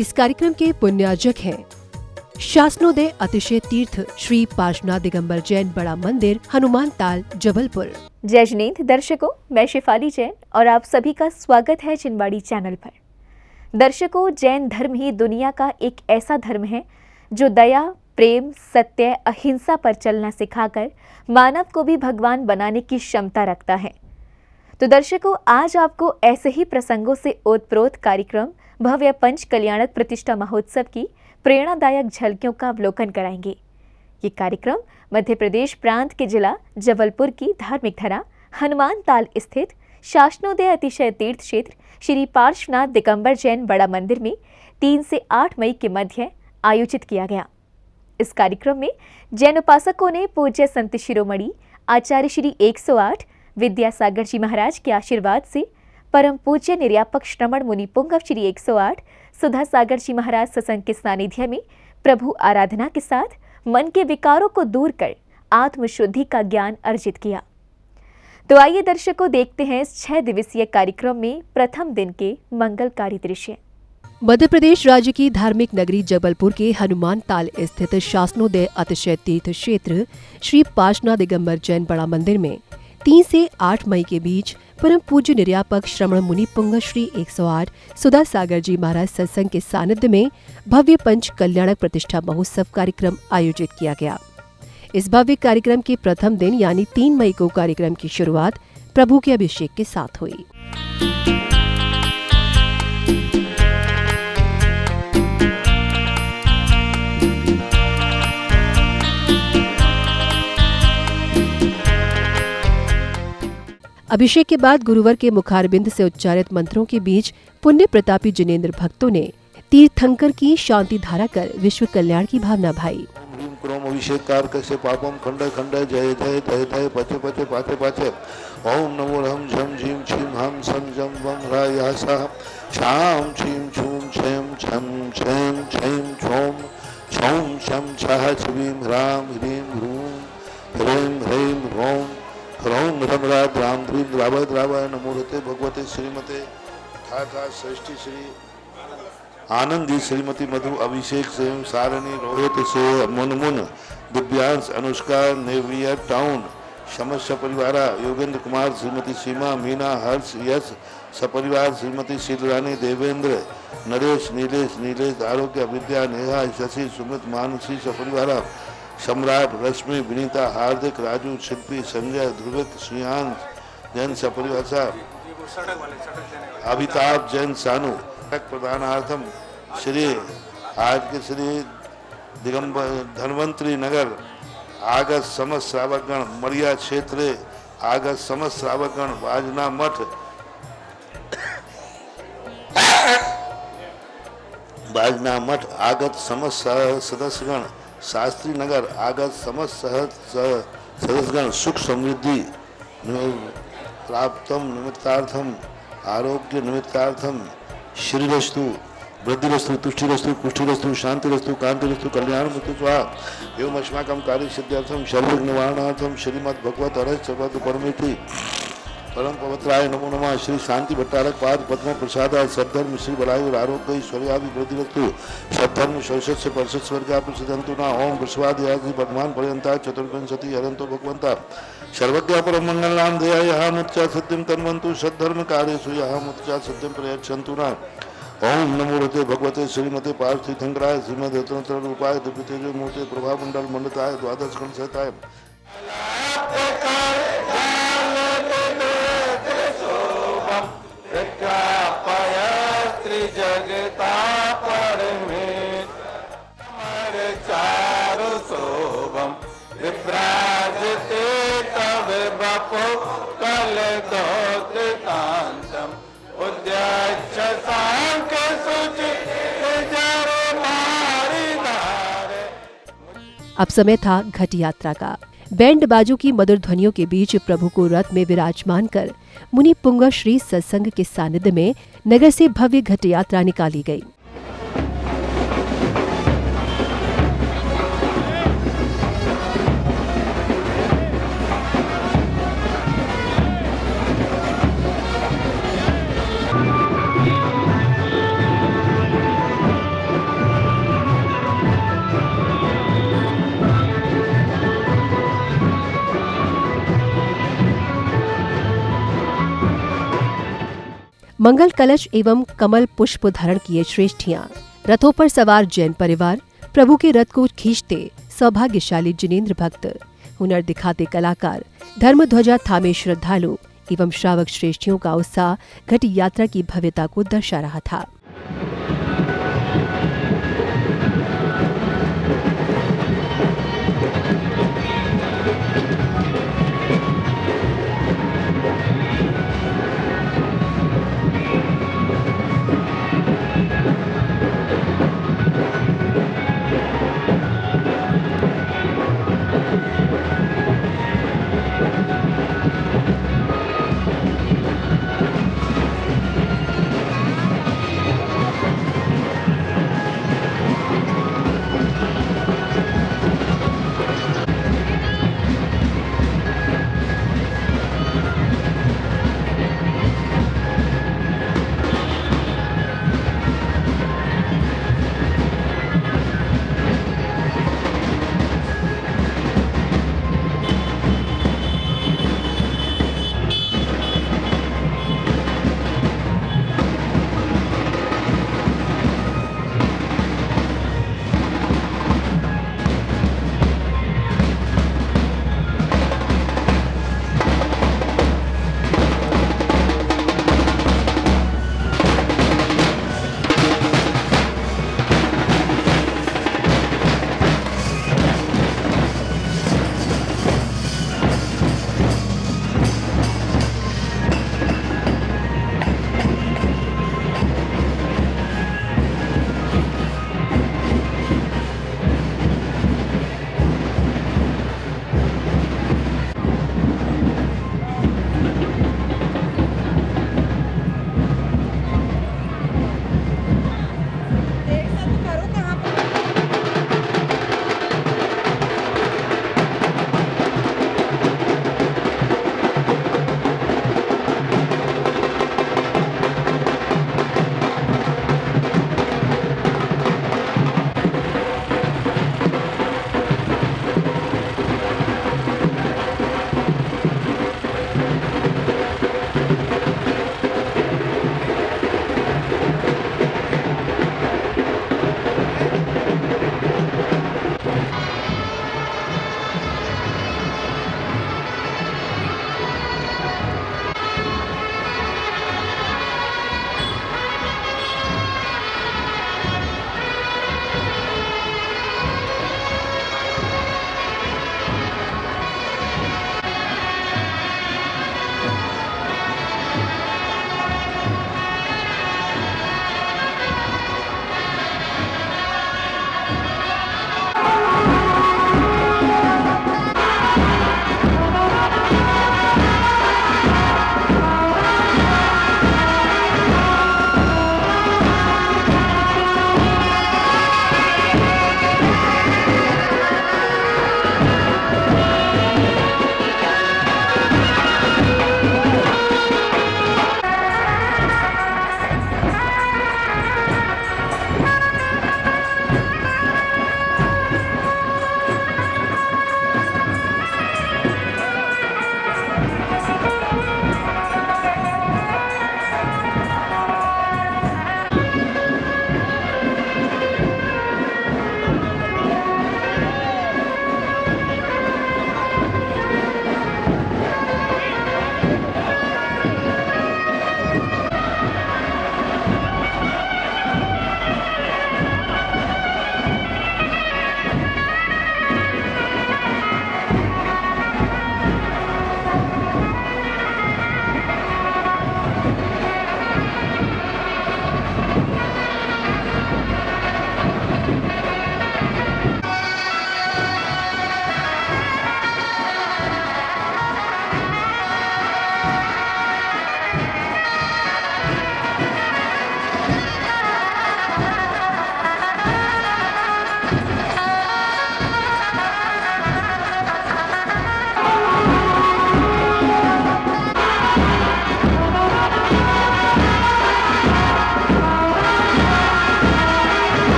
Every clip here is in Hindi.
इस कार्यक्रम के पुण्यार्जक हैं शासनोदय अतिशय तीर्थ श्री पार्श्वनाथ दिगंबर जैन बड़ा मंदिर, हनुमान ताल, जबलपुर। जय जिनेंद्र दर्शकों, मैं शेफाली जैन और आप सभी का स्वागत है जिनवाड़ी चैनल पर। दर्शकों, जैन धर्म ही दुनिया का एक ऐसा धर्म है जो दया, प्रेम, सत्य, अहिंसा पर चलना सिखाकर मानव को भी भगवान बनाने की क्षमता रखता है। तो दर्शकों, आज आपको ऐसे ही प्रसंगों से ओतप्रोत कार्यक्रम भव्य पंच कल्याणक प्रतिष्ठा महोत्सव की प्रेरणादायक झलकियों का अवलोकन कराएंगे। ये कार्यक्रम मध्य प्रदेश प्रांत के जिला जबलपुर की धार्मिक धरा हनुमान ताल स्थित शासनोदय अतिशय तीर्थ क्षेत्र श्री पार्श्वनाथ दिगंबर जैन बड़ा मंदिर में 3 से 8 मई के मध्य आयोजित किया गया। इस कार्यक्रम में जैन उपासकों ने पूज्य संत शिरोमणि आचार्य श्री 108 विद्यासागर जी महाराज के आशीर्वाद से परम पूज्य निर्यापक श्रमण मुनि पुंगव श्री 108 सुधा सागर जी महाराज सत्संग के सानिध्य में प्रभु आराधना के साथ मन के विकारों को दूर कर आत्मशुद्धि का ज्ञान अर्जित किया। तो आइए दर्शकों, देखते हैं इस 6 दिवसीय कार्यक्रम में प्रथम दिन के मंगलकारी दृश्य। मध्य प्रदेश राज्य की धार्मिक नगरी जबलपुर के हनुमान ताल स्थित शासनोदय अतिशय तीर्थ क्षेत्र श्री पार्श्वनाथ दिगंबर जैन बड़ा मंदिर में 3 से 8 मई के बीच परम पूज्य निर्यापक श्रमण मुनि पुंगव श्री 108 सुधा सागर जी महाराज सत्संग के सानिध्य में भव्य पंच कल्याणक प्रतिष्ठा महोत्सव कार्यक्रम आयोजित किया गया। इस भव्य कार्यक्रम के प्रथम दिन यानी 3 मई को कार्यक्रम की शुरुआत प्रभु के अभिषेक के साथ हुई। अभिषेक के बाद गुरुवर के मुखारबिंद से उच्चारित मंत्रों के बीच पुण्य प्रतापी जिनेंद्र भक्तों ने तीर्थंकर की शांति धारा कर विश्व कल्याण की भावना भाई। अभिषेक कारक से पापम खंड खंड जय जय जय जय पचे पचे पाचे पाचे ओम नमो हम झम झीम छीम हम सम जम वम रायासा शाम छीम छूम छेम छम छेम छेम छोम छौम शम छह छवीम ह्राम ह्रीम ह्रूम ह्रीम ह्रीम ह्रोम ह्रौम रमरा द्राम ध्रीम द्रावय द्रावय नमोते भगवते श्रीमते ठाठा श्रेष्ठी श्री आनंदी श्रीमती मधु अभिषेक से सारणी रोहित से मुन मुन दिव्यांश अनुष्का नेवियर टाउन समस्या परिवारा योगेंद्र कुमार श्रीमती सीमा मीना हर्ष यश सपरिवार श्रीमती शीलरानी देवेंद्र नरेश नीलेश नीलेश आरोग्य विद्या नेहा शशि सुमित मानसी सपरिवारा सम्राट रश्मि विनीता हार्दिक राजू शिल्पी संजय ध्रुविक श्रीयांश जैन सपरिवासा अमिताभ जैन सानू प्रदानार्थम श्री आज के श्री दिगंबर धनवंतरी नगर आगत समस्त श्रावकगण मरिया क्षेत्र आगत समस्त श्रावकगण बाजना मठ बाजना मठ आगत समस्त सदस्यगण शास्त्री नगर आगत समस्त सदस्यगण सुख समृद्धि प्राप्तम निमित्तार्थम आरोग्य निमित्तार्थम श्रीरस्तु वृद्धिरस्तु तुष्टिरस्तु पुष्टिरस्तु शांतिरस्तु कांतिरस्तु कल्याणमस्तु स्वाहा एवं अस्माकं कार्य सिद्ध्यर्थम सर्वविघ्न निवारणार्थम श्रीमद् भगवत अरहत सर्वद परमेति परम पवित्राय नमो नमः। श्री शांति भट्टारक पाद पद्म प्रसाद सद्धर्म श्री बलायु आरोग्य ऐश्वर्याभिवृद्धिरस्तु सद्धर्म षोडश परषत् स्वर्गा प्रसिद्धंतु न ओम विश्वादियादि वर्धमान पर्यंता चतुर्विंशति हरंतो भगवंता सर्वज्ञ परम मंगल नाम देया यहाँ मुच्चा सत्यम तन्वंतु सद्धर्म कार्येषु यहाँ मुच्चा सत्यम प्रयच्छन्तु न ओम नमो रते भगवते श्रीमते पार्थिथंकराय श्रीमद रत्नत्र रूपाय दिव्य तेजो मूर्ते प्रभामंडल मंडताय द्वादश खंड सहिताय जगता परमेत अमर चारु शोभम विभ्राजते तव बपो कल दोतांतम उद्यक्ष सांक सुचि जर मारी धारे। अब समय था घट यात्रा का। बैंड बाजों की मधुर ध्वनियों के बीच प्रभु को रथ में विराजमान कर मुनि पुंगव श्री सत्संग के सानिध्य में नगर से भव्य घट यात्रा निकाली गई। मंगल कलश एवं कमल पुष्प धारण किए श्रेष्ठियां, रथों पर सवार जैन परिवार, प्रभु के रथ को खींचते सौभाग्यशाली जिनेंद्र भक्त, हुनर दिखाते कलाकार, धर्म ध्वजा थामे श्रद्धालु एवं श्रावक श्रेष्ठियों का उत्साह घट यात्रा की भव्यता को दर्शा रहा था।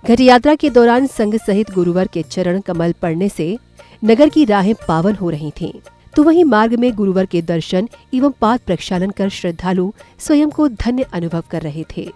घट यात्रा के दौरान संघ सहित गुरुवर के चरण कमल पड़ने से नगर की राहें पावन हो रही थीं। तो वहीं मार्ग में गुरुवर के दर्शन एवं पाद प्रक्षालन कर श्रद्धालु स्वयं को धन्य अनुभव कर रहे थे।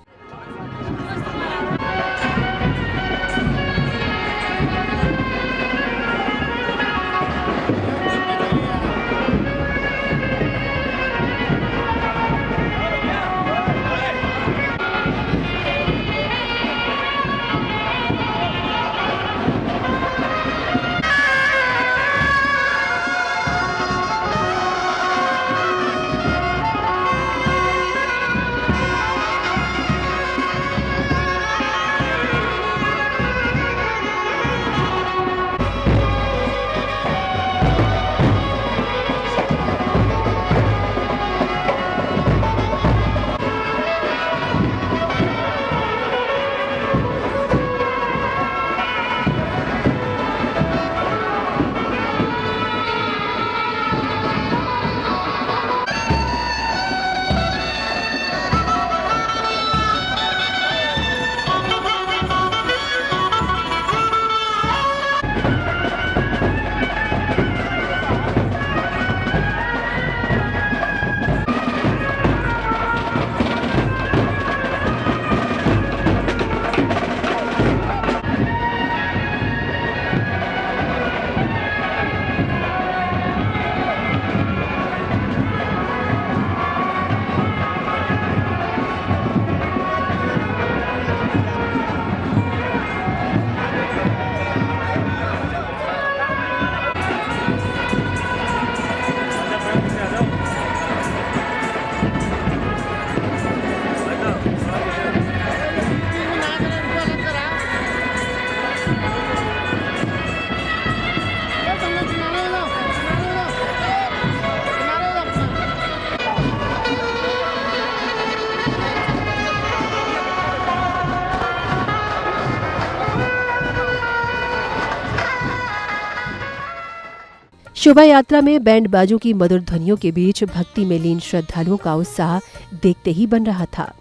शोभा यात्रा में बैंड बाजों की मधुर ध्वनियों के बीच भक्ति में लीन श्रद्धालुओं का उत्साह देखते ही बन रहा था।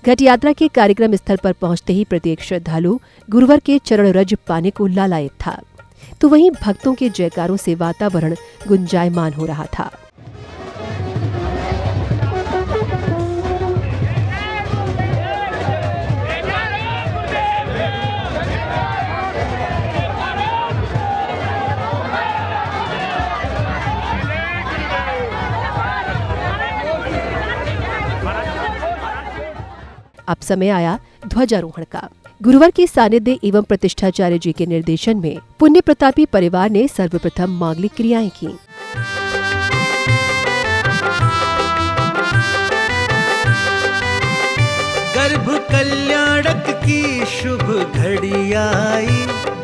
घट यात्रा के कार्यक्रम स्थल पर पहुंचते ही प्रत्येक श्रद्धालु गुरुवर के चरण रज पाने को लालायित था। तो वहीं भक्तों के जयकारों से वातावरण गुंजायमान हो रहा था। अब समय आया ध्वजारोहण का। गुरुवर के सानिध्य एवं प्रतिष्ठाचार्य जी के निर्देशन में पुण्य प्रतापी परिवार ने सर्वप्रथम मांगलिक क्रियाएं की। गर्भ कल्याणक की शुभ घड़ी आई,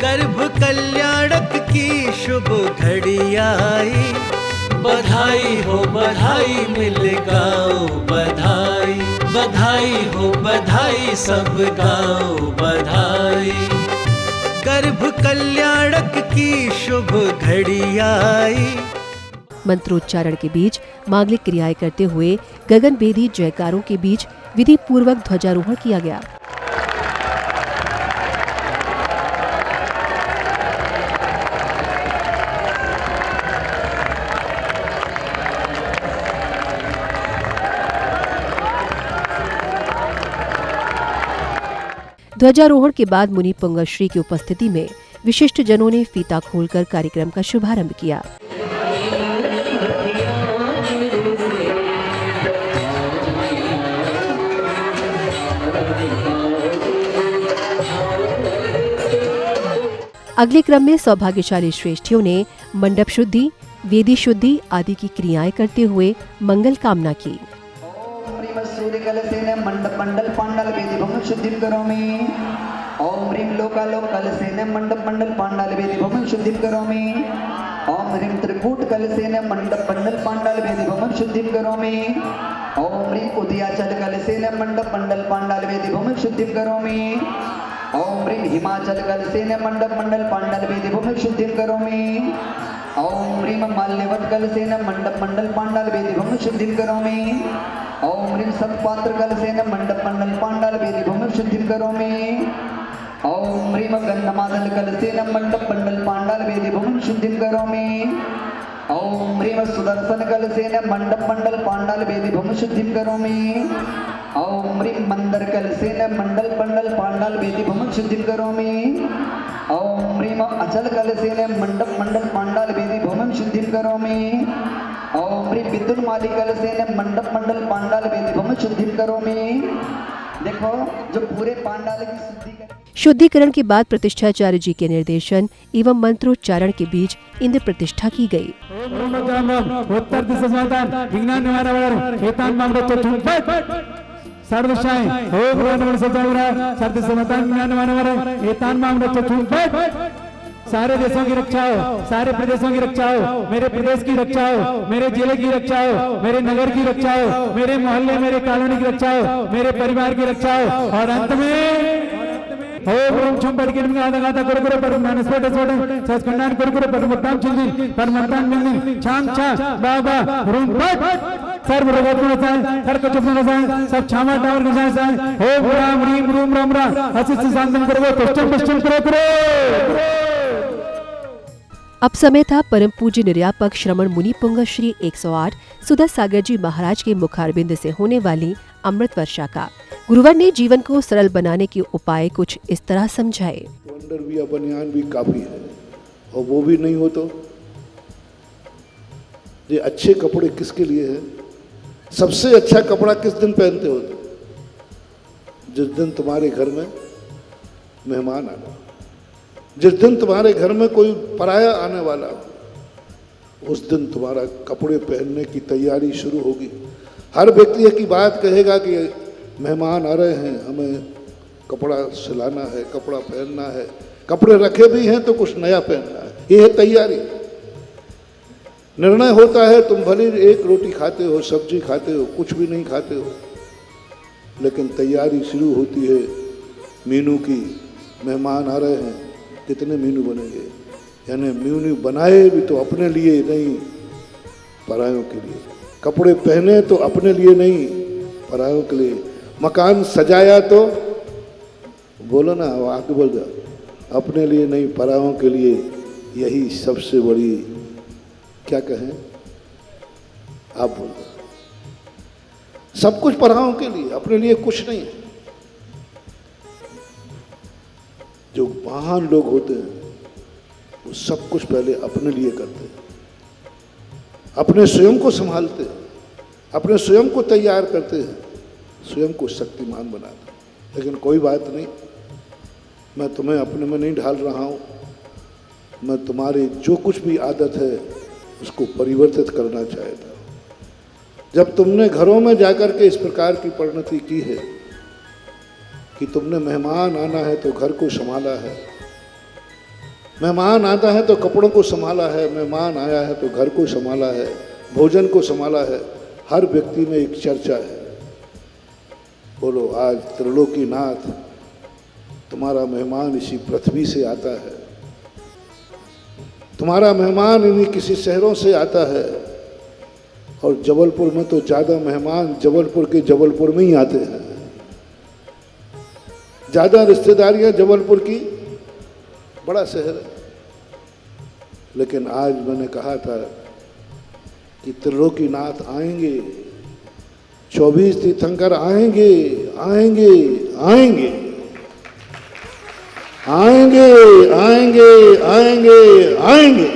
गर्भ कल्याणक की शुभ घड़ी आई। बधाई हो बधाई मिल गाओ बधाई, बधाई हो बधाई सब गाओ बधाई। गर्भ कल्याणक की शुभ घड़ी आई। मंत्रोच्चारण के बीच मांगलिक क्रियाएं करते हुए गगनभेदी जयकारों के बीच विधि पूर्वक ध्वजारोहण किया गया। ध्वजारोहण के बाद मुनि पुंगश्री की उपस्थिति में विशिष्ट जनों ने फीता खोलकर कार्यक्रम का शुभारंभ किया। अगले क्रम में सौभाग्यशाली श्रेष्ठियों ने मंडप शुद्धि, वेदी शुद्धि आदि की क्रियाएं करते हुए मंगल कामना की। मंडप मंडल पांडाल वेदी भूमि शुद्धि करोमि। ओम ह्रीं लोकालोक कलसेन मंडप मंडल पांडाल वेदी भूमि शुद्धि करोमि। ओम ह्रीं त्रिकूट कलसेन मंडप मंडल पांडाल वेदी भूमि शुद्धि करोमि। ओम ह्रीं उदयाचल कलसेन मंडप मंडल पांडाल वेदी भूमि शुद्धि करोमि। ओम ह्रीं हिमाचल कलसेन मंडप मंडल पांडाल वेदी भूमि शुद्धि करोमि। ओम ह्रीं माल्यवत कलसेन मंडप मंडल पांडाल वेदी भूमि शुद्धि करोमि। ओम ह्रीं सत्पात्र कलसेन मंडप मंडल पांडाल वेदी भूमि शुद्धि करोमि। ओम ह्रीं गन्धमादल कलसेन मंडप मंडल पांडाल वेदी भूमि शुद्धि करोमि। ओम ह्रीं सुदर्शन कलसेन मंडप मंडल पांडाल वेदी भूमि शुद्धि करोमि। ओम ह्रीं मंदर कलसेन मंडल पंडल पांडाल वेदी भूमि शुद्धि करोमि। ओम ह्रीं अचल कलसेन मंडप मंडल पांडाल वेदी भूमि शुद्धि करोमि। ओम ह्रीं विद्युन माली कलसेन मंडप मंडल पांडाल वेदी भूमि शुद्धि करोमि। देखो जो पूरे पांडाल की शुद्धिकरण के बाद प्रतिष्ठाचार्य जी के निर्देशन एवं मंत्रोच्चारण के बीच इंद्र प्रतिष्ठा की गई। उत्तर दिशा विज्ञान सारे देशों की रक्षा हो, सारे प्रदेशों की रक्षा हो, मेरे प्रदेश की रक्षा हो, मेरे जिले की रक्षा हो, मेरे नगर की रक्षा हो, मेरे मोहल्ले मेरे कॉलोनी की रक्षा हो, मेरे परिवार की रक्षा हो और अंत में ओम छुम पटकिन गादा गादा कुरकुरे परमानस स्फोट सस्कंडान कुरकुरे परमत्ताम चिंजिन परमत्तान मिंजिन छांग छा बाबा रूम पट सर्व रोगों को नसाएं, सर्व चुपन नसाएं, सब छामा टावर नसाएं, ओम राम रीम रूम राम रा असित शांतम करो पश्चिम पश्चिम करो। अब समय था परम पूज्य निर्यापक श्रमण मुनि पुंग श्री 108 सुधा सागर जी महाराज के मुखारबिंद से होने वाली अमृत वर्षा का। गुरुवर ने जीवन को सरल बनाने के उपाय कुछ इस तरह समझाए। अंडर भी या बनियान भी काफी है, और वो भी नहीं हो तो ये अच्छे कपड़े किसके लिए है? सबसे अच्छा कपड़ा किस दिन पहनते हो? जिस दिन तुम्हारे घर में मेहमान आना, जिस दिन तुम्हारे घर में कोई पराया आने वाला हो, उस दिन तुम्हारा कपड़े पहनने की तैयारी शुरू होगी। हर व्यक्ति एक ही बात कहेगा कि मेहमान आ रहे हैं, हमें कपड़ा सिलाना है, कपड़ा पहनना है। कपड़े रखे भी हैं तो कुछ नया पहनना है, ये है तैयारी। निर्णय होता है तुम भले एक रोटी खाते हो, सब्जी खाते हो, कुछ भी नहीं खाते हो, लेकिन तैयारी शुरू होती है मीनू की। मेहमान आ रहे हैं, कितने मीनू बनेंगे? यानी मीनू बनाए भी तो अपने लिए नहीं, परायों के लिए। कपड़े पहने तो अपने लिए नहीं, परायों के लिए। मकान सजाया तो बोलो ना, आगे बोल जाओ, अपने लिए नहीं, परायों के लिए। यही सबसे बड़ी, क्या कहें आप बोल दो। सब कुछ परायों के लिए, अपने लिए कुछ नहीं है। जो महान लोग होते हैं वो सब कुछ पहले अपने लिए करते हैं, अपने स्वयं को संभालते हैं, अपने स्वयं को तैयार करते हैं, स्वयं को शक्तिमान बनाते हैं। लेकिन कोई बात नहीं, मैं तुम्हें अपने में नहीं ढाल रहा हूँ, मैं तुम्हारी जो कुछ भी आदत है उसको परिवर्तित करना चाहता हूँ। जब तुमने घरों में जाकर के इस प्रकार की परिणति की है कि तुमने मेहमान आना है तो घर को संभाला है, मेहमान आता है तो कपड़ों को संभाला है, मेहमान आया है तो घर को संभाला है, भोजन को संभाला है। हर व्यक्ति में एक चर्चा है, बोलो आज त्रिलोकीनाथ तुम्हारा मेहमान इसी पृथ्वी से आता है, तुम्हारा मेहमान इन्हीं किसी शहरों से आता है। और जबलपुर में तो ज़्यादा मेहमान जबलपुर के जबलपुर में ही आते हैं, ज़्यादा रिश्तेदारियां जबलपुर की, बड़ा शहर है। लेकिन आज मैंने कहा था कि त्रिलोकीनाथ आएंगे, 24 तीर्थंकर आएंगे आएंगे आएंगे आएंगे आएंगे आएंगे आएंगे।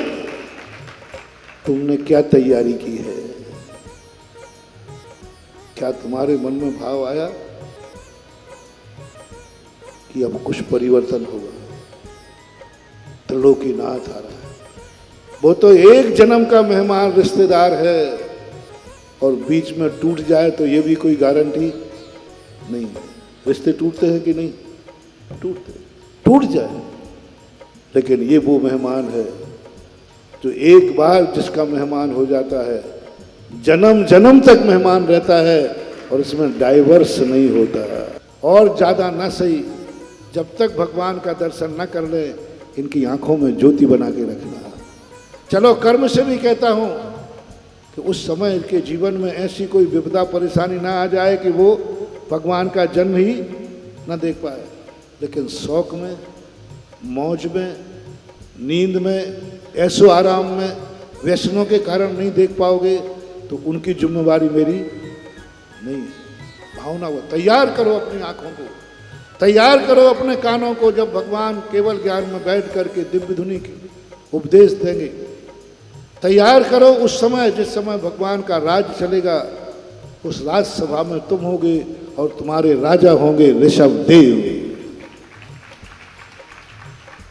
तुमने क्या तैयारी की है? क्या तुम्हारे मन में भाव आया कि अब कुछ परिवर्तन होगा? त्रिलोकीनाथ आ रहा है। वो तो एक जन्म का मेहमान रिश्तेदार है, और बीच में टूट जाए तो ये भी कोई गारंटी नहीं है। रिश्ते टूटते हैं कि नहीं? टूट जाए, लेकिन ये वो मेहमान है जो एक बार जिसका मेहमान हो जाता है, जन्म जन्म तक मेहमान रहता है, और इसमें डाइवर्स नहीं होता। और ज़्यादा न सही, जब तक भगवान का दर्शन न कर ले, इनकी आंखों में ज्योति बना के रखना। चलो कर्म से भी कहता हूँ कि उस समय के जीवन में ऐसी कोई विपदा परेशानी ना आ जाए कि वो भगवान का जन्म ही न देख पाए, लेकिन शौक में, मौज में, नींद में, ऐशो आराम में, व्यसनों के कारण नहीं देख पाओगे, तो उनकी जिम्मेवारी मेरी नहीं है। भावना वो तैयार करो, अपनी आंखों को तैयार करो, अपने कानों को, जब भगवान केवल ज्ञान में बैठ करके दिव्य धुनी की उपदेश देंगे, तैयार करो उस समय जिस समय भगवान का राज चलेगा। उस राज सभा में तुम होगे और तुम्हारे राजा होंगे ऋषभ देव।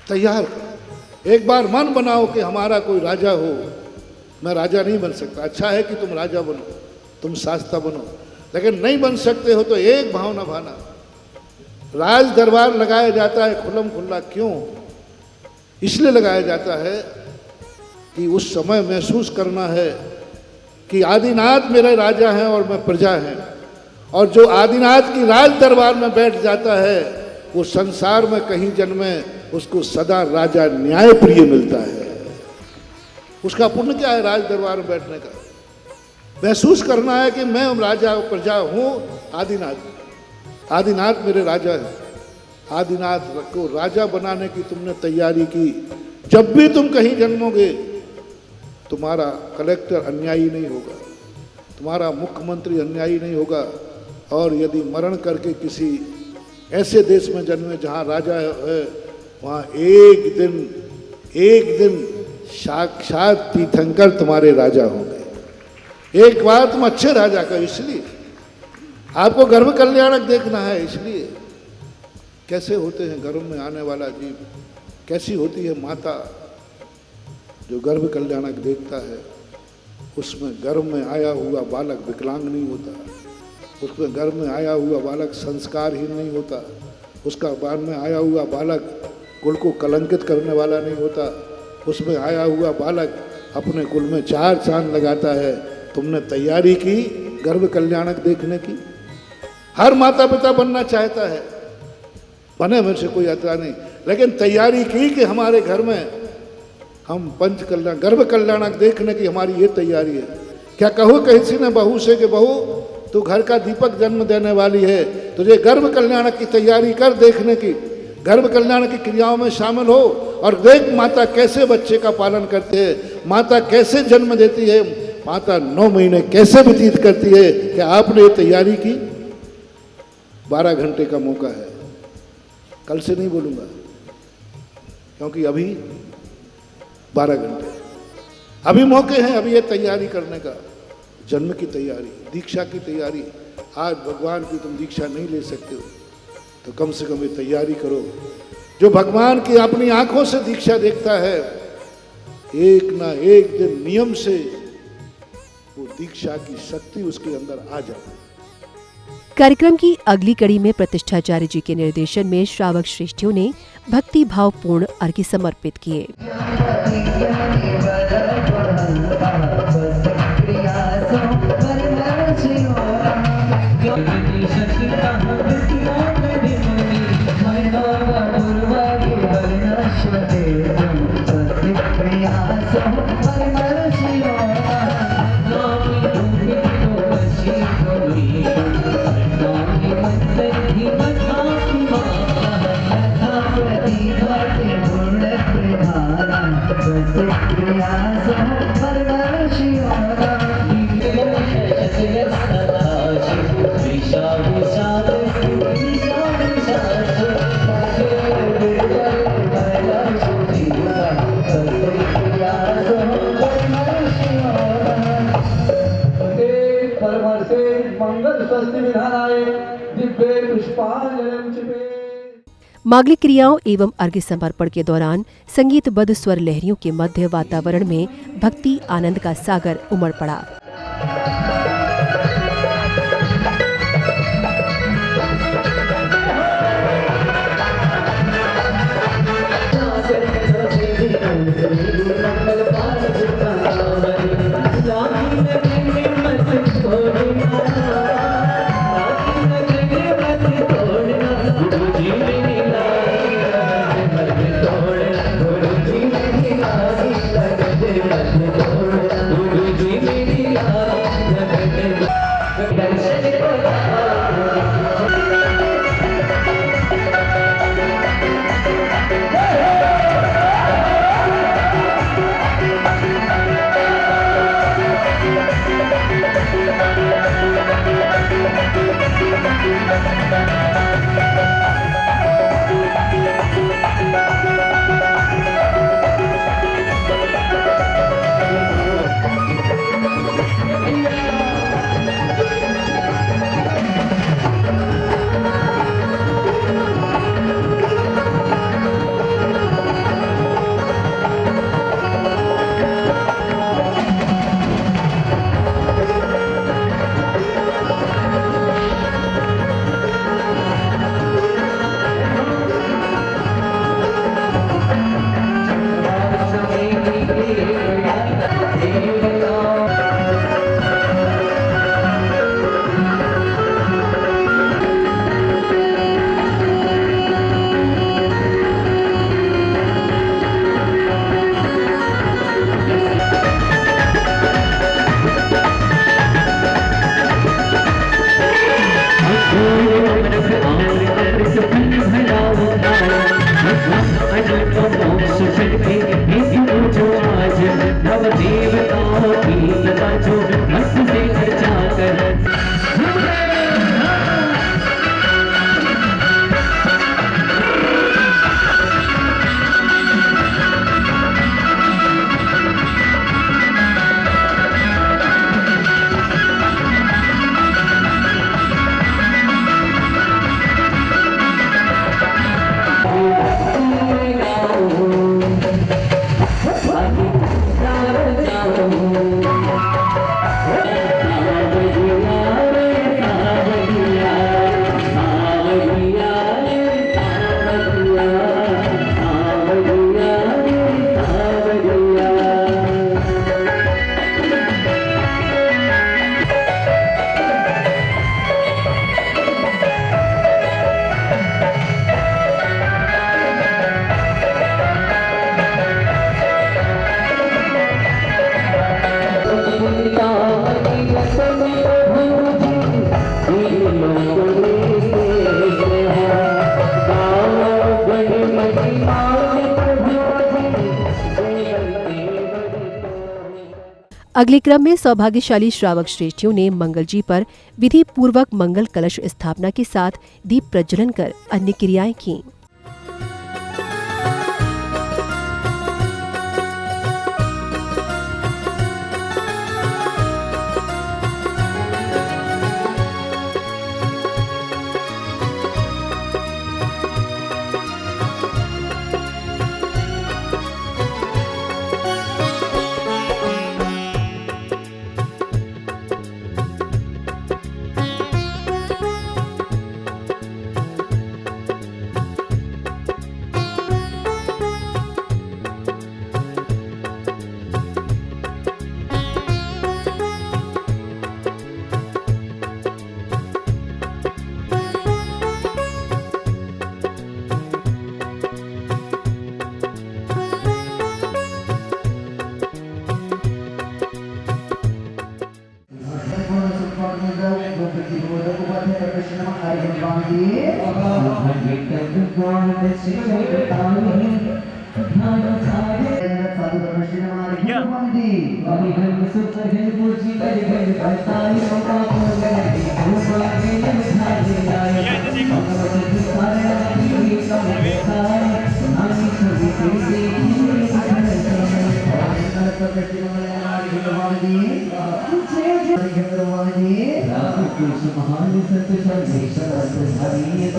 तैयार करो, एक बार मन बनाओ कि हमारा कोई राजा हो। मैं राजा नहीं बन सकता, अच्छा है कि तुम राजा बनो, तुम शास्ता बनो, लेकिन नहीं बन सकते हो तो एक भावना भाना। राज दरबार लगाया जाता है खुल्लम खुल्ला, क्यों? इसलिए लगाया जाता है कि उस समय महसूस करना है कि आदिनाथ मेरे राजा हैं और मैं प्रजा हैं। और जो आदिनाथ की राज दरबार में बैठ जाता है, वो संसार में कहीं जन्मे, उसको सदा राजा न्याय प्रिय मिलता है। उसका पुण्य क्या है राज दरबार में बैठने का? महसूस करना है कि मैं राजा प्रजा हूँ, आदिनाथ मेरे राजा है। आदिनाथ को राजा बनाने की तुमने तैयारी की। जब भी तुम कहीं जन्मोगे, तुम्हारा कलेक्टर अन्यायी नहीं होगा, तुम्हारा मुख्यमंत्री अन्यायी नहीं होगा। और यदि मरण करके किसी ऐसे देश में जन्मे जहाँ राजा है, वहाँ एक दिन साक्षात तीर्थंकर तुम्हारे राजा होंगे। एक बार तुम अच्छे राजा का, इसलिए आपको गर्भ कल्याणक देखना है। इसलिए कैसे होते हैं गर्भ में आने वाला जीव, कैसी होती है माता जो गर्भ कल्याणक देखता है। उसमें गर्भ में आया हुआ बालक विकलांग नहीं होता, उसमें गर्भ में आया हुआ बालक संस्कारहीन नहीं होता, उसका बाद में आया हुआ बालक कुल को कलंकित करने वाला नहीं होता, उसमें आया हुआ बालक अपने कुल में 4 चांद लगाता है। तुमने तैयारी की गर्भ कल्याणक देखने की? हर माता पिता बनना चाहता है, बने, मेरे से कोई अतरा नहीं, लेकिन तैयारी की कि हमारे घर में हम पंच कल्याण गर्भ कल्याणक देखने की हमारी ये तैयारी है। क्या कहो किसी ने बहू से कि बहू तू घर का दीपक जन्म देने वाली है, तुझे गर्भ कल्याणक की तैयारी कर देखने की, गर्भ कल्याण की क्रियाओं में शामिल हो और देख माता कैसे बच्चे का पालन करती है, माता कैसे जन्म देती है, माता 9 महीने कैसे व्यतीत करती है। क्या आपने ये तैयारी की? 12 घंटे का मौका है, कल से नहीं बोलूँगा क्योंकि अभी 12 घंटे अभी मौके हैं, अभी ये तैयारी करने का, जन्म की तैयारी, दीक्षा की तैयारी। आज भगवान की तुम दीक्षा नहीं ले सकते हो तो कम से कम ये तैयारी करो। जो भगवान की अपनी आंखों से दीक्षा देखता है, एक ना एक दिन नियम से वो दीक्षा की शक्ति उसके अंदर आ जाती है। कार्यक्रम की अगली कड़ी में प्रतिष्ठाचार्य जी के निर्देशन में श्रावक श्रेष्ठियों ने भक्ति भावपूर्ण अर्घ्य समर्पित किए। Thank you. मांगलिक क्रियाओं एवं अर्घ्य समर्पण के दौरान संगीतबद्ध स्वर लहरियों के मध्य वातावरण में भक्ति आनंद का सागर उमड़ पड़ा। अगले क्रम में सौभाग्यशाली श्रावक श्रेष्ठियों ने मंगल जी पर विधि पूर्वक मंगल कलश स्थापना के साथ दीप प्रज्वलन कर अन्य क्रियाएं की।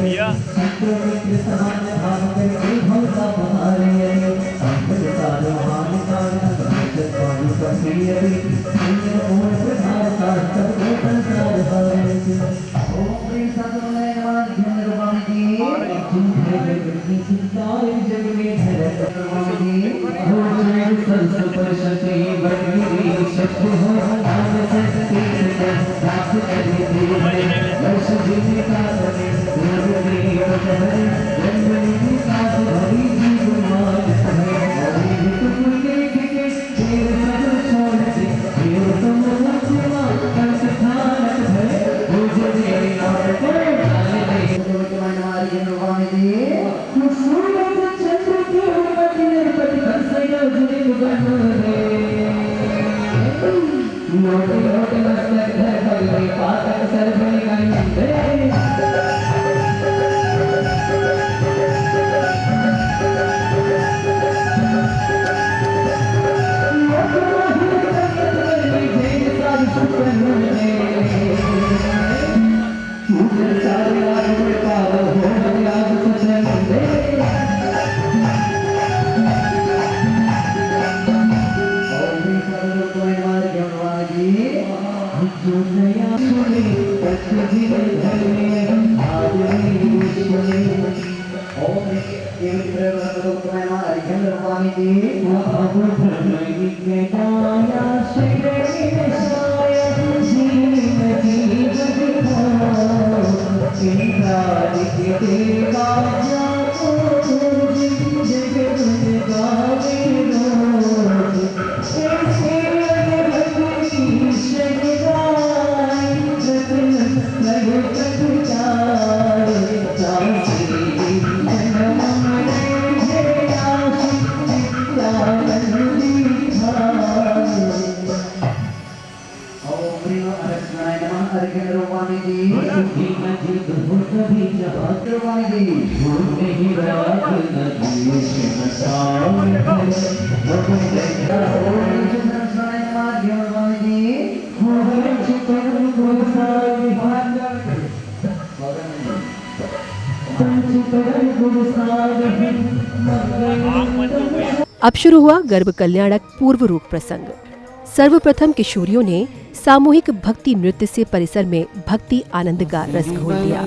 Yeah. अब शुरू हुआ गर्भ कल्याणक पूर्व रूप प्रसंग। सर्वप्रथम किशोरियों ने सामूहिक भक्ति नृत्य से परिसर में भक्ति आनंद का रस घोल दिया।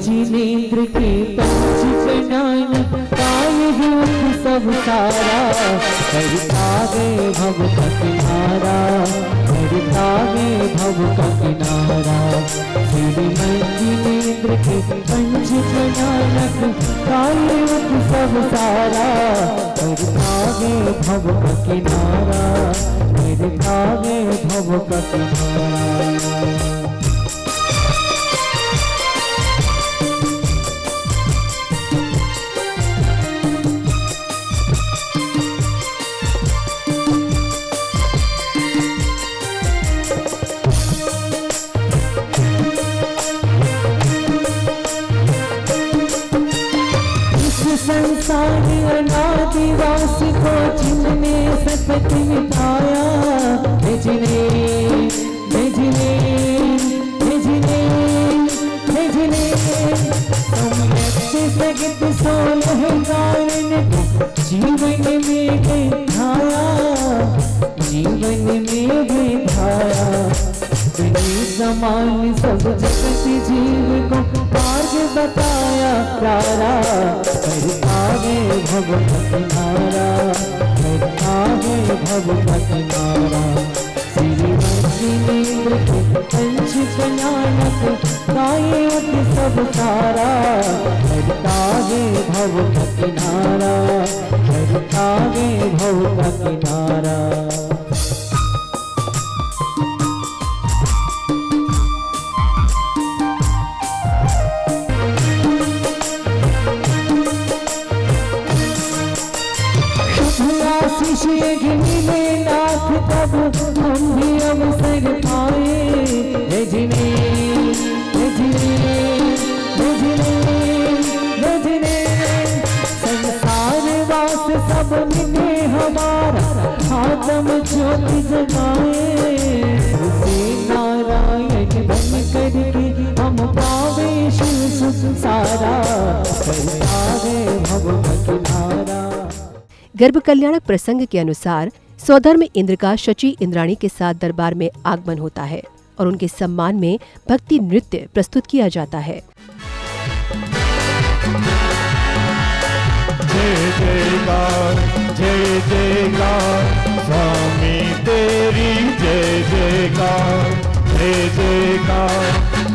अनादिवास को जिनने सतत मिटाया, जिने सगत सोलह कारण जीवन में बिठाया, समान सब जगत जीव को मार्ग बताया प्यारा। आगे भगवती नारा, आगे भगवती नारा। श्रीमती पंच कल्याणक गाये अति सब सारा। आगे भगवती नारा, आगे भगवती नारा। मिले नाथ तब हम भी अवसर पाए, जिने संसार वास सब मिले हमारा, आत्म ज्योति जगाए। उसे नारायण बन करके हम पावे शिव सुख सारा। आगे भगवती नारा। गर्भ कल्याणक प्रसंग के अनुसार स्वधर्म इंद्र का शची इंद्राणी के साथ दरबार में आगमन होता है और उनके सम्मान में भक्ति नृत्य प्रस्तुत किया जाता है। जयकार जय जयकार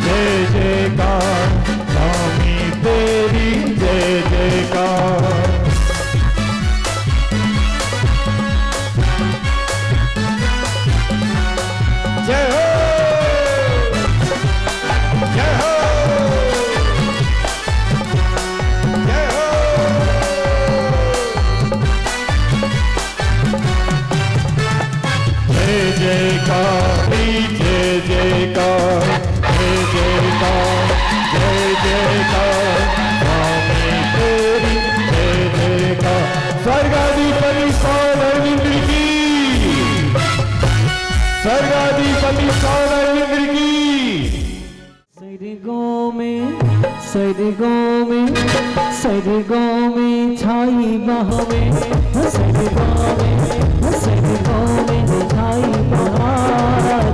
जय जयकार स्वामी तेरी जय जयकार। जय हो जय हो जय हो। जय जयकार जय जयकार जय जयकार जय जयकार स्वामी तेरी जय जयकार। स्वर्गाधिपति सौरविंद्र की, स्वर्गाधिपति सौरविंद्र की। सरगों में छाई बहावे, सरगों में छाई बहार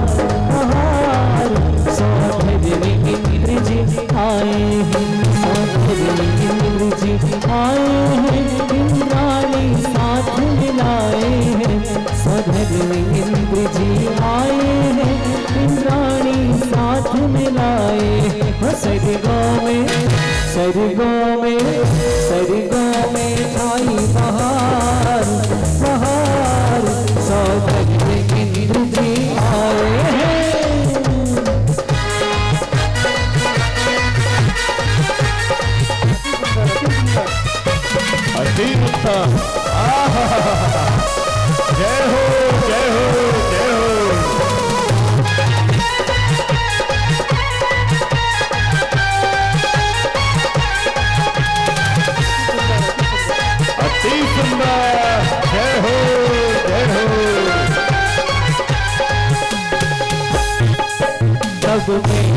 बहार। सौंदर्य इंद्र जी आए हैं, सौंदर्य इंद्र जी आए हैं, इंद्राणी साथ मिलाए हैं। सौंदर्य इंद्र जी आए हैं, इंद्राणी साथ मिलाए हैं। सरगों में छाई बहार बहार। सौंदर्य इंद्र जी आए हैं। अति उत्तम। जय हो जय हो जय हो। अति सुंदर। जय हो जय हो। तब में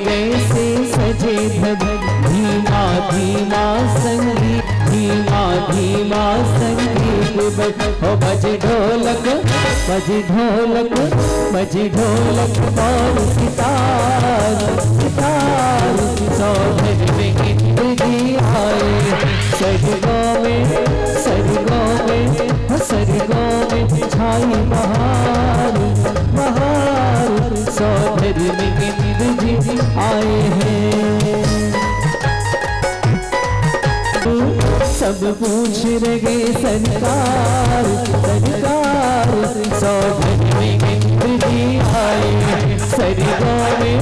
कैसे सजे धधक धीमा धीमा संगीत, धीमा धीमा संगीत बजे ढोलक बजे ढोलक बजे ढोलक और सितार सितार। सौंदर्य इंद्र जी आए सरगों में छाई बहार बहार। सौंदर्य इंद्र जी आए हैं। सब पूछ रहे सरकार सरकार। सौंदर्य इंद्र जी आए हैं सरगों में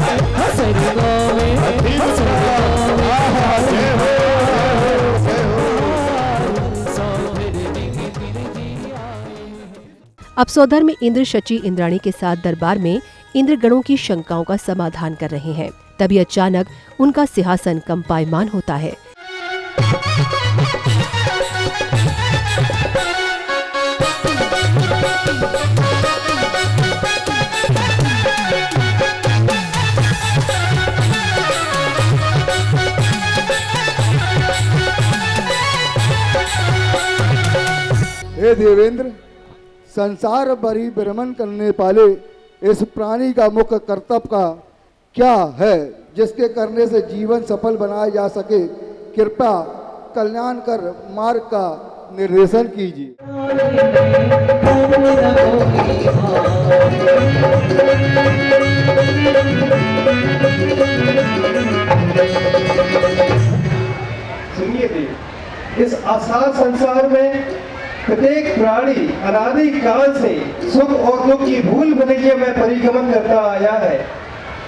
अब सौधर में इंद्र शची इंद्राणी के साथ दरबार में इंद्रगणों की शंकाओं का समाधान कर रहे हैं। तभी अचानक उनका सिंहासन कंपायमान होता है। हे देवेंद्र, संसार भरी भ्रमण करने वाले इस प्राणी का मुख्य कर्तव्य का क्या है जिसके करने से जीवन सफल बनाया जा सके? कृपया कल्याण कर मार्ग का निर्देशन कीजिए। सुनिए देव, इस आसान संसार में प्रत्येक प्राणी अनादि काल से सुख और दुख की भूल भुलैया में परिगमन करता आया है,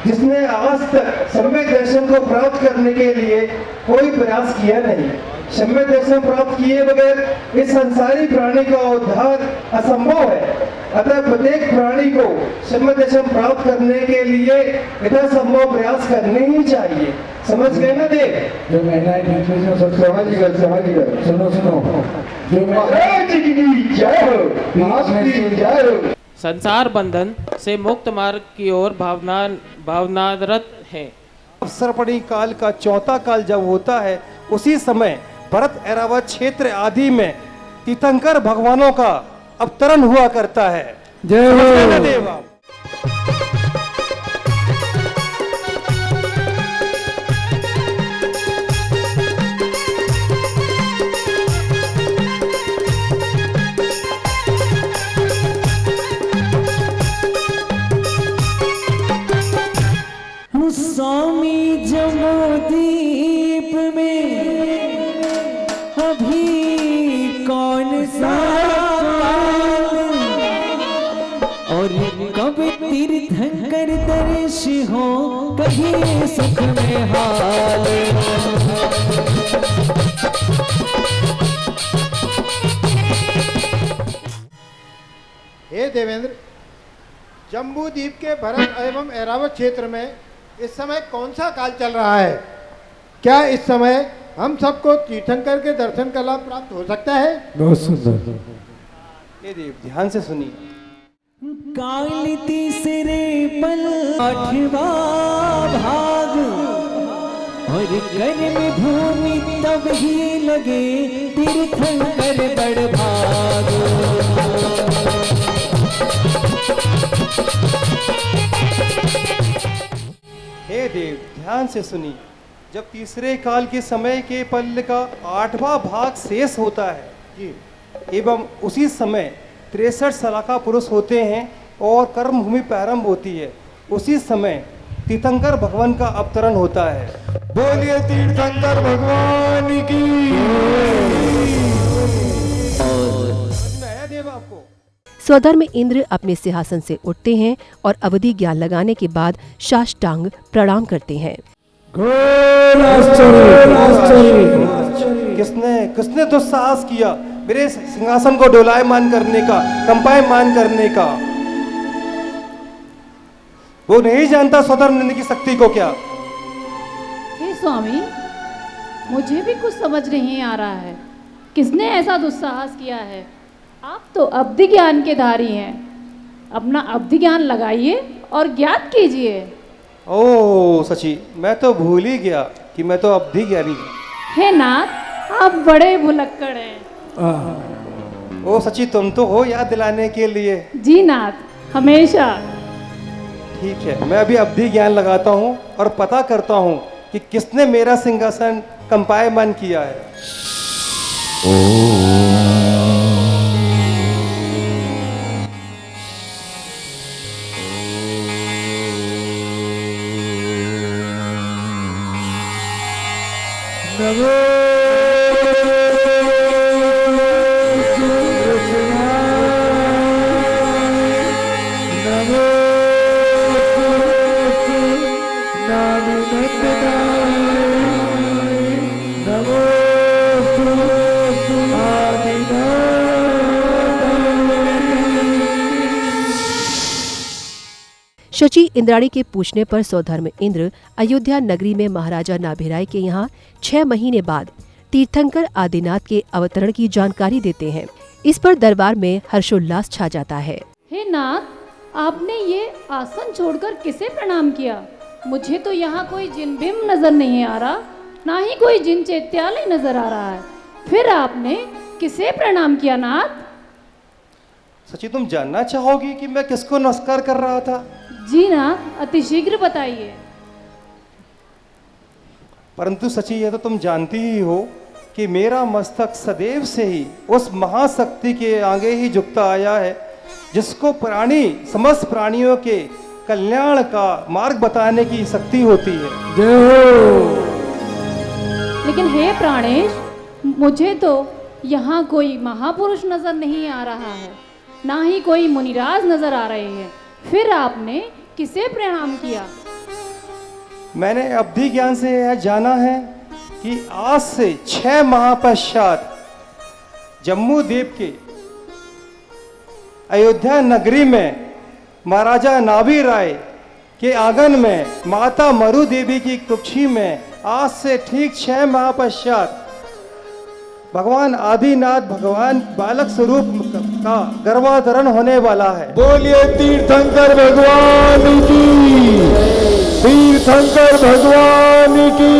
जिसने आज तक सम्यक दर्शन को प्राप्त करने के लिए कोई प्रयास किया नहीं। सम्यक दर्शन प्राप्त किए बगैर इस संसारी प्राणी का उद्धार असंभव है। अतः प्रत्येक प्राणी को सम्यक दर्शन प्राप्त करने के लिए यथासंभव प्रयास करने ही चाहिए। समझ गए ना देव? जो सुनो जो महाराज जी की जय हो, आपकी जय हो। संसार बंधन से मुक्त मार्ग की ओर भावनारत है। अवसरपणी काल का चौथा काल जब होता है, उसी समय भरत ऐरावत क्षेत्र आदि में तीर्थंकर भगवानों का अवतरण हुआ करता है। जय हो देवा। अभी कौन सा और कब तीर्थंकर दर्श हो कहीं सुख में हाल। हे देवेंद्र, जम्बू द्वीप के भरत एवं ऐरावत क्षेत्र में इस समय कौन सा काल चल रहा है? क्या इस समय हम सबको तीर्थंकर के दर्शन का लाभ प्राप्त हो सकता है? बहुत सुंदर। हे देव, ध्यान से सुनिए। काल तीसरे पल 8वां भाग और कर्म भूमि तब ही लगे तीर्थंकर बड़ भाग। हे देव, ध्यान से सुनिए। जब तीसरे काल के समय के पल का 8वां भाग शेष होता है एवं उसी समय 63 सलाखा पुरुष होते हैं और कर्म भूमि प्रारंभ होती है, उसी समय तीर्थंकर भगवान का अवतरण होता है। बोलिए तीर्थंकर भगवान की। समझ में आया देव आपको? स्वधर्म इंद्र अपने सिंहासन से उठते हैं और अवधि ज्ञान लगाने के बाद साष्टांग प्रणाम करते हैं। किसने दुस्साहस किया मेरे सिंहासन को डोलायमान करने का, कंपायमान करने का? वो नहीं जानता स्वधर्म की शक्ति को क्या? हे स्वामी, मुझे भी कुछ समझ नहीं आ रहा है, किसने ऐसा दुस्साहस किया है? आप तो अवधि ज्ञान के धारी हैं, अपना अवधि ज्ञान लगाइए और ज्ञात कीजिए। ओह सची, मैं तो भूल ही गया कि मैं तो अवधि ज्ञानी हूँ। हे नाथ, आप बड़े भुलक्कड़ हैं। ओ सची, तुम तो हो याद दिलाने के लिए। जी नाथ, हमेशा। ठीक है, मैं अभी अवधि ज्ञान लगाता हूँ और पता करता हूँ कि किसने मेरा सिंहासन कंपायमान किया है। शची इंद्राणी के पूछने पर स्वधर्म इंद्र अयोध्या नगरी में महाराजा नाभिराय के यहाँ 6 महीने बाद तीर्थंकर आदिनाथ के अवतरण की जानकारी देते हैं। इस पर दरबार में हर्षोल्लास छा जाता है। हे नाथ, आपने ये आसन छोड़कर किसे प्रणाम किया? मुझे तो यहाँ कोई जिन बिंब नजर नहीं आ रहा, ना ही कोई जिन चैत्यालय नजर आ रहा है। फिर आपने किसे प्रणाम किया नाथ? सची, तुम जानना चाहोगी कि मैं किसको नमस्कार कर रहा था? जी नाथ, अति शीघ्र बताइए। परंतु सची, यह तो तुम जानती ही हो कि मेरा मस्तक सदैव से ही उस महाशक्ति के आगे ही झुकता आया है जिसको प्राणी समस्त प्राणियों के कल्याण का मार्ग बताने की शक्ति होती है। जय हो। लेकिन हे प्राणेश, मुझे तो यहाँ कोई महापुरुष नजर नहीं आ रहा है, ना ही कोई मुनिराज नजर आ रहे हैं। फिर आपने किसे प्रणाम किया? मैंने अवधि ज्ञान से यह जाना है कि आज से 6 माह पश्चात जम्मू द्वीप के अयोध्या नगरी में महाराजा नाभिराय के आंगन में माता मरु देवी की कुक्षी में आज से ठीक 6 माह पश्चात भगवान आदिनाथ भगवान बालक स्वरूप का गर्भाधारण होने वाला है। बोलिए तीर्थंकर भगवान की, तीर्थंकर भगवान की।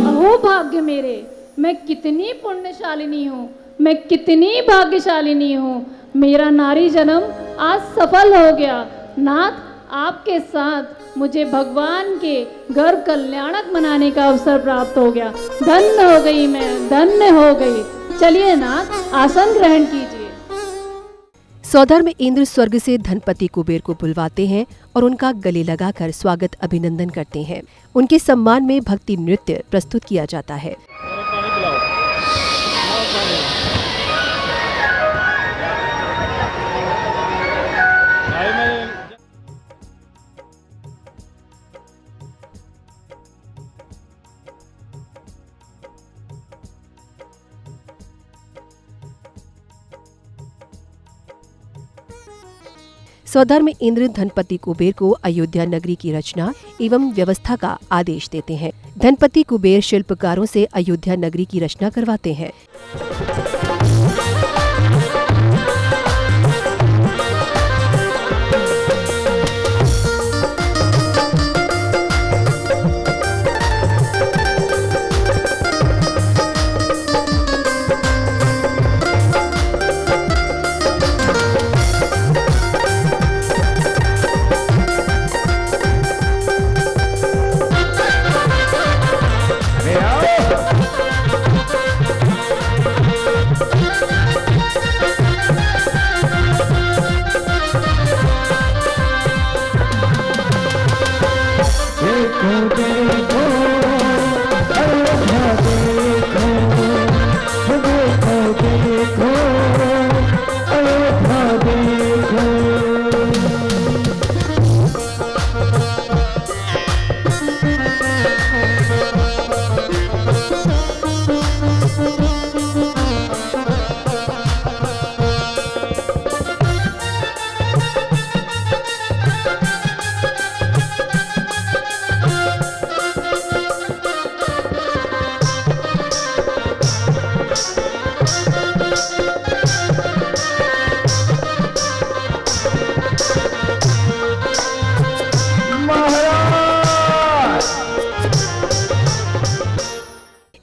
अहो भाग्य मेरे, मैं कितनी पुण्यशालिनी हूँ, मैं कितनी भाग्यशालिनी हूँ। मेरा नारी जन्म आज सफल हो गया। नाथ, आपके साथ मुझे भगवान के गर्भ कल्याणक मनाने का अवसर प्राप्त हो गया। धन्य हो गई मैं, धन्य हो गई। चलिए नाथ, आसन ग्रहण कीजिए। सौधर्म इंद्र स्वर्ग से धनपति कुबेर को बुलवाते हैं और उनका गले लगाकर स्वागत अभिनंदन करते हैं। उनके सम्मान में भक्ति नृत्य प्रस्तुत किया जाता है। सौधर्म इंद्र धनपति कुबेर को अयोध्या नगरी की रचना एवं व्यवस्था का आदेश देते हैं। धनपति कुबेर शिल्पकारों से अयोध्या नगरी की रचना करवाते हैं।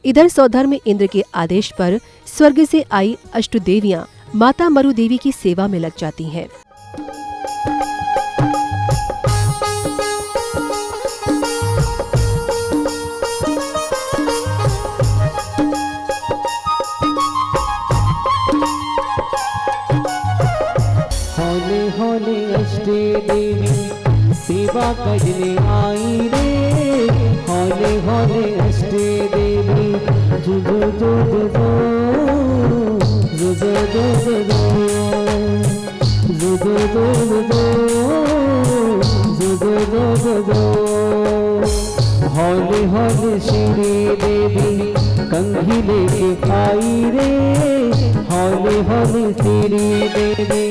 इधर सौधर्म इंद्र के आदेश पर स्वर्ग से आई अष्टदेवियां माता मरु देवी की सेवा में लग जाती हैं। होले होले अष्टदेवी सेवा करने आई रे, होले होले अष्टदेवी जो जो जो जो जो जो जो जो जो जो जो जो होले होले श्री देवी कंघी लेके आई रे, होले होले श्री देवी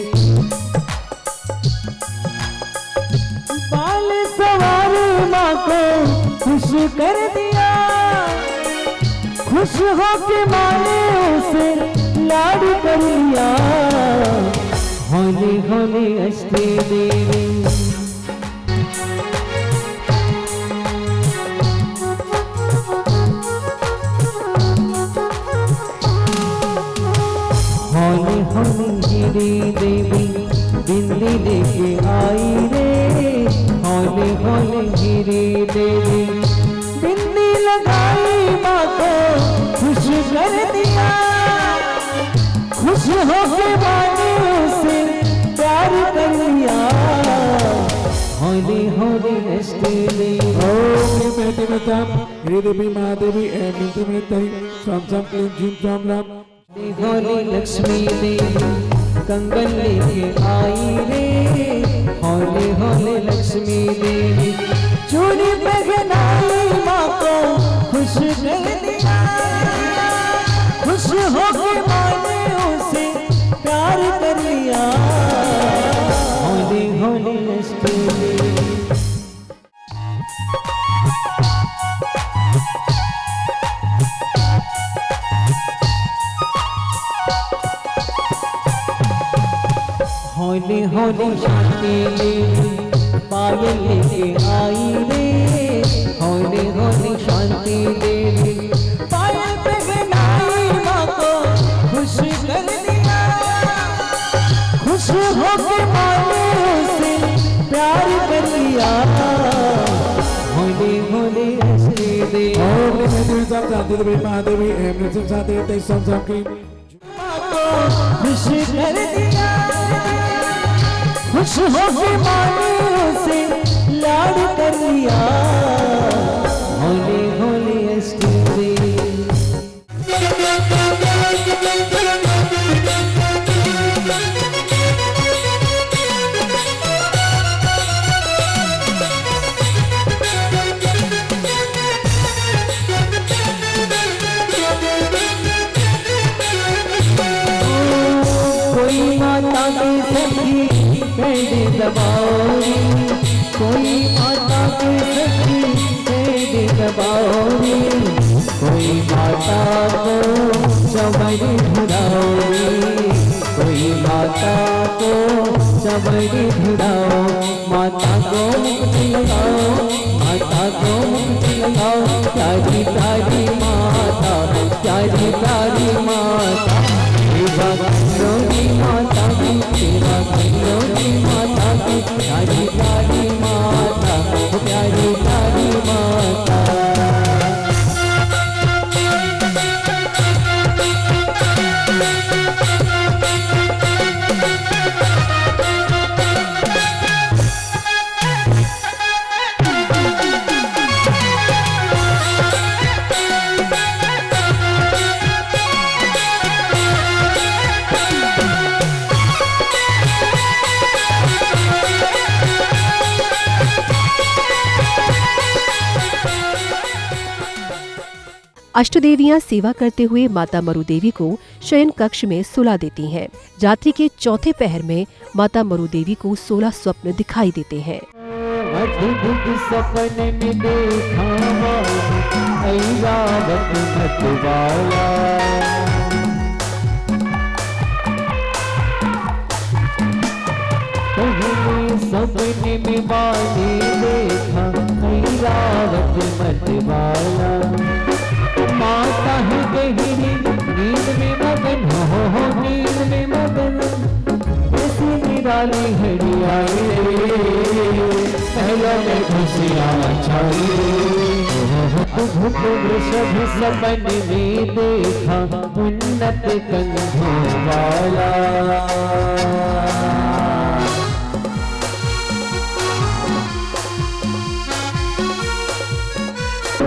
बाल सवार माँ को खुश कर दिया, खुश होके माँ ने उसे लाड कर लिया। होले होले अष्टदेवी होले होले गिरी देवी बिंदी लेके आई रे, होले होले गिरी देवी बिंदी लगाई माँ को खुश कर दिया, खुश होके माँ ने उसे प्यार कर लिया। होले होले अष्टदेवी ओम मेति मतम हृदय महादेवी एवं नित्यमितहि स्वाम स्वाम क्लीं जीं स्वाम राम। होले लक्ष्मी देवी कंगन लेके आई रे, होले होले लक्ष्मी देवी चूड़ी पहनाई माँ को खुश कर दिया, खुश होके माँ ने उसे प्यार कर लिया। होले होले अष्टदेवी होले होले शांति देवी पायल लेके आई रे, होले होले शांति देवी पायल पहनाई माँ को खुश कर दिया, खुश होके माँ ने उसे प्यार कर लिया। होले होले अष्टदेवी ओम मेति मतम शांति देवी महादेवी एवं नित्यमितहि स्वाम स्वाम क्लीं माँ को खुश कर दिया, खुश होके माने उसे लाड कर लिया। होले होले अष्टमी दबाओरी, कोई माता की सखी तेरी दबाओरी, कोई माता को चमड़ी ढुड़ाओरी, कोई माता को चमड़ी ढुड़ाओ। माता को मुक्ति लगाओ, माता को मुक्ति लगाओ। प्यारी प्यारी माता, प्यारी प्यारी माता, सेवा करोगी माता की, सेवा करोगी माता की। प्यारी प्यारी माता, प्यारी प्यारी माता। अष्टदेवियां सेवा करते हुए माता मरुदेवी को शयन कक्ष में सुला देती हैं। रात्रि के चौथे पहर में माता मरुदेवी को 16 स्वप्न दिखाई देते हैं। अद्भुत सपने में देखा ऐरावत मतवाला, पहले सपने में बाली देखा ऐरावत मतवाला। माता है गहरी नींद में मगन, हो नींद में मगन, ऐसी निराली हरियाली पहला में खुशियाँ छाई। वृषभ सपन में देखा उन्नत कंधों वाला,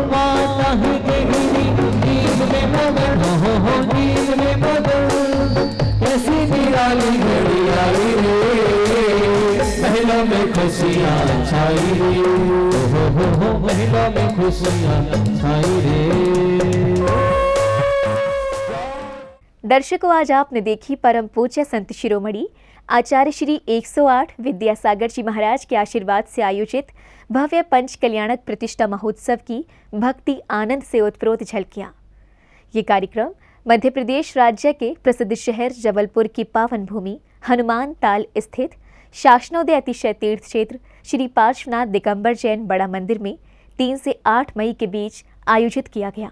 माता है गहरी नींद में मगन, हो नींद में मगन, कैसी निराली घड़ियाली रे, महलों में खुशियाँ छाई रे, हो महलों में खुशियाँ छाई रे। दर्शकों, आज आपने देखी परम पूज्य संत शिरोमणि आचार्य श्री 108 विद्यासागर जी महाराज के आशीर्वाद से आयोजित भव्य पंच कल्याणक प्रतिष्ठा महोत्सव की भक्ति आनंद से ओतप्रोत झलकियां। ये कार्यक्रम मध्य प्रदेश राज्य के प्रसिद्ध शहर जबलपुर की पावन भूमि हनुमान ताल स्थित शासनोदय अतिशय तीर्थ क्षेत्र श्री पार्श्वनाथ दिगंबर जैन बड़ा मंदिर में 3 से 8 मई के बीच आयोजित किया गया।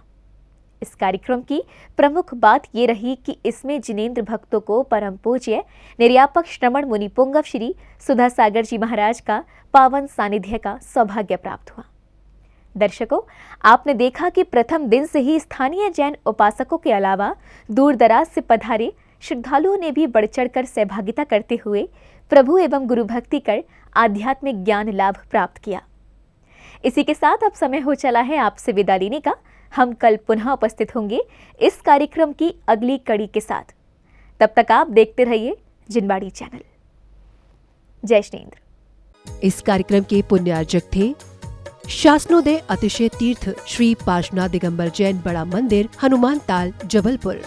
इस कार्यक्रम की प्रमुख बात ये रही कि इसमें जिनेंद्र भक्तों को परम पूज्य निर्यापक श्रमण मुनि पुंगव श्री सुधा सागर जी महाराज का पावन सानिध्य का सौभाग्य प्राप्त हुआ। दर्शकों, आपने देखा कि प्रथम दिन से ही स्थानीय जैन उपासकों के अलावा दूर दराज से पधारे श्रद्धालुओं ने भी बढ़ चढ़कर सहभागिता करते हुए प्रभु एवं गुरु भक्ति कर आध्यात्मिक ज्ञान लाभ प्राप्त किया। इसी के साथ अब समय हो चला है आपसे विदा लेने का। हम कल पुनः उपस्थित होंगे इस कार्यक्रम की अगली कड़ी के साथ। तब तक आप देखते रहिए जिनवाड़ी चैनल। जय श्रीन्द्र। इस कार्यक्रम के पुण्यार्जक थे शासनोदय अतिशय तीर्थ श्री पार्श्वनाथ दिगंबर जैन बड़ा मंदिर हनुमान ताल जबलपुर।